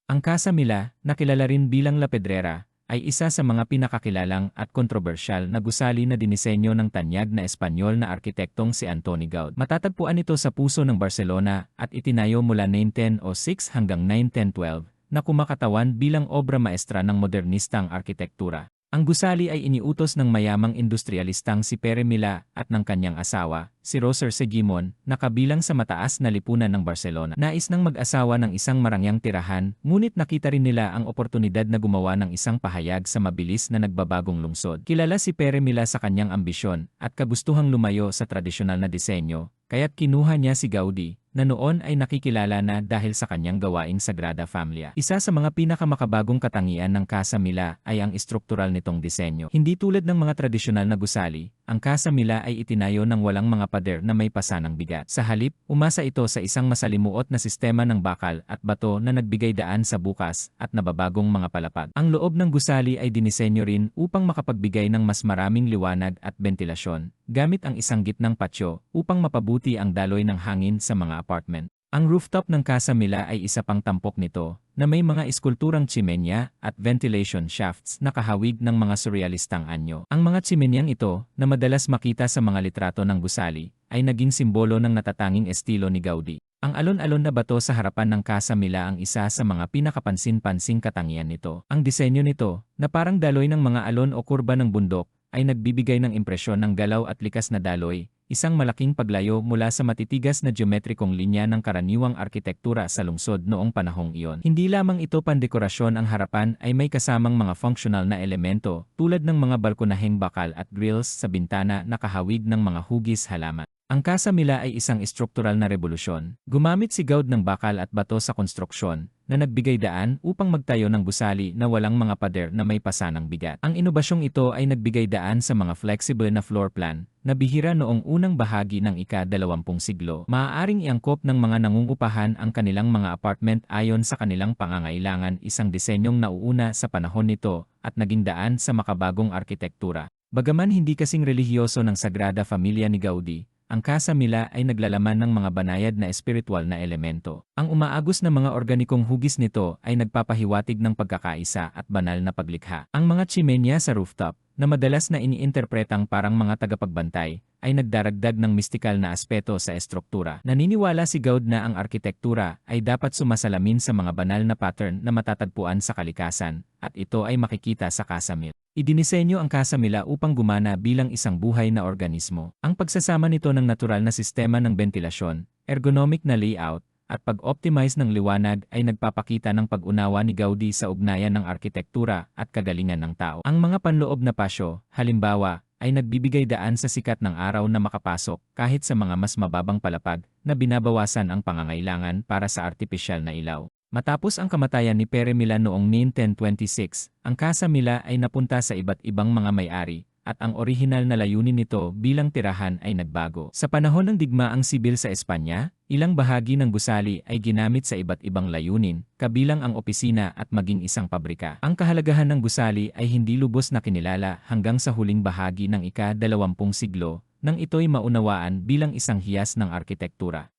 Ang Casa Mila, na kilala rin bilang La Pedrera, ay isa sa mga pinakakilalang at kontrobersyal na gusali na dinisenyo ng tanyag na Espanyol na arkitektong si Antoni Gaud. Matatagpuan ito sa puso ng Barcelona at itinayo mula 1906 hanggang 1912 na kumakatawan bilang obra maestra ng modernistang arkitektura. Ang gusali ay iniutos ng mayamang industrialistang si Pere Mila at ng kanyang asawa, si Roser Segimon, na kabilang sa mataas na lipunan ng Barcelona. Nais ng mag-asawa ng isang marangyang tirahan, ngunit nakita rin nila ang oportunidad na gumawa ng isang pahayag sa mabilis na nagbabagong lungsod. Kilala si Pere Mila sa kanyang ambisyon at kagustuhang lumayo sa tradisyonal na disenyo, kaya't kinuha niya si Gaudi, na noon ay nakikilala na dahil sa kanyang gawaing Sagrada Familia. Isa sa mga pinakamakabagong katangian ng Casa Mila ay ang estruktural nitong disenyo. Hindi tulad ng mga tradisyonal na gusali, ang Casa Mila ay itinayo ng walang mga pader na may pasanang bigat. Sa halip, umasa ito sa isang masalimuot na sistema ng bakal at bato na nagbigay daan sa bukas at nababagong mga palapag. Ang loob ng gusali ay dinisenyo rin upang makapagbigay ng mas maraming liwanag at bentilasyon, gamit ang isang gitnang patio upang mapabuti ang daloy ng hangin sa mga apartment. Ang rooftop ng Casa Mila ay isa pang tampok nito, na may mga eskulturang tsimenya at ventilation shafts na kahawig ng mga surrealistang anyo. Ang mga tsimenyang ito, na madalas makita sa mga litrato ng gusali, ay naging simbolo ng natatanging estilo ni Gaudi. Ang alon-alon na bato sa harapan ng Casa Mila ang isa sa mga pinakapansin-pansing katangian nito. Ang disenyo nito, na parang daloy ng mga alon o kurba ng bundok, ay nagbibigay ng impresyon ng galaw at likas na daloy, isang malaking paglayo mula sa matitigas na geometrikong linya ng karaniwang arkitektura sa lungsod noong panahong iyon. Hindi lamang ito pandekorasyon, ang harapan ay may kasamang mga functional na elemento tulad ng mga balkonaheng bakal at grills sa bintana na kahawig ng mga hugis halaman. Ang Casa Mila ay isang estruktural na revolusyon. Gumamit si Gaud ng bakal at bato sa konstruksyon, na nagbigay daan upang magtayo ng gusali na walang mga pader na may pasanang bigat. Ang inobasyong ito ay nagbigay daan sa mga flexible na floor plan, na bihira noong unang bahagi ng ika-20 siglo. Maaaring iangkop ng mga nangungupahan ang kanilang mga apartment ayon sa kanilang pangangailangan, isang disenyong nauuna sa panahon nito at naging daan sa makabagong arkitektura. Bagaman hindi kasing relihiyoso ng Sagrada Familia ni Gaudi, ang Casa Mila ay naglalaman ng mga banayad na espiritual na elemento. Ang umaagos na mga organikong hugis nito ay nagpapahiwatig ng pagkakaisa at banal na paglikha. Ang mga tsimenya sa rooftop, na madalas na iniinterpretang parang mga tagapagbantay, ay nagdaragdag ng mistikal na aspeto sa estruktura. Naniniwala si Gaud na ang arkitektura ay dapat sumasalamin sa mga banal na pattern na matatagpuan sa kalikasan, at ito ay makikita sa Casa Mila. Idinisenyo ang Casa Mila upang gumana bilang isang buhay na organismo. Ang pagsasama nito ng natural na sistema ng bentilasyon, ergonomic na layout, at pag-optimize ng liwanag ay nagpapakita ng pag-unawa ni Gaudi sa ugnayan ng arkitektura at kagalingan ng tao. Ang mga panloob na pasyo, halimbawa, ay nagbibigay daan sa sikat ng araw na makapasok kahit sa mga mas mababang palapag na binabawasan ang pangangailangan para sa artipisyal na ilaw. Matapos ang kamatayan ni Pere Mila noong 1926, ang Casa Mila ay napunta sa iba't ibang mga may-ari, at ang orihinal na layunin nito bilang tirahan ay nagbago. Sa panahon ng digmaang sibil sa Espanya, ilang bahagi ng gusali ay ginamit sa iba't ibang layunin, kabilang ang opisina at maging isang pabrika. Ang kahalagahan ng gusali ay hindi lubos na kinilala hanggang sa huling bahagi ng ika-20 siglo, nang ito'y maunawaan bilang isang hiyas ng arkitektura.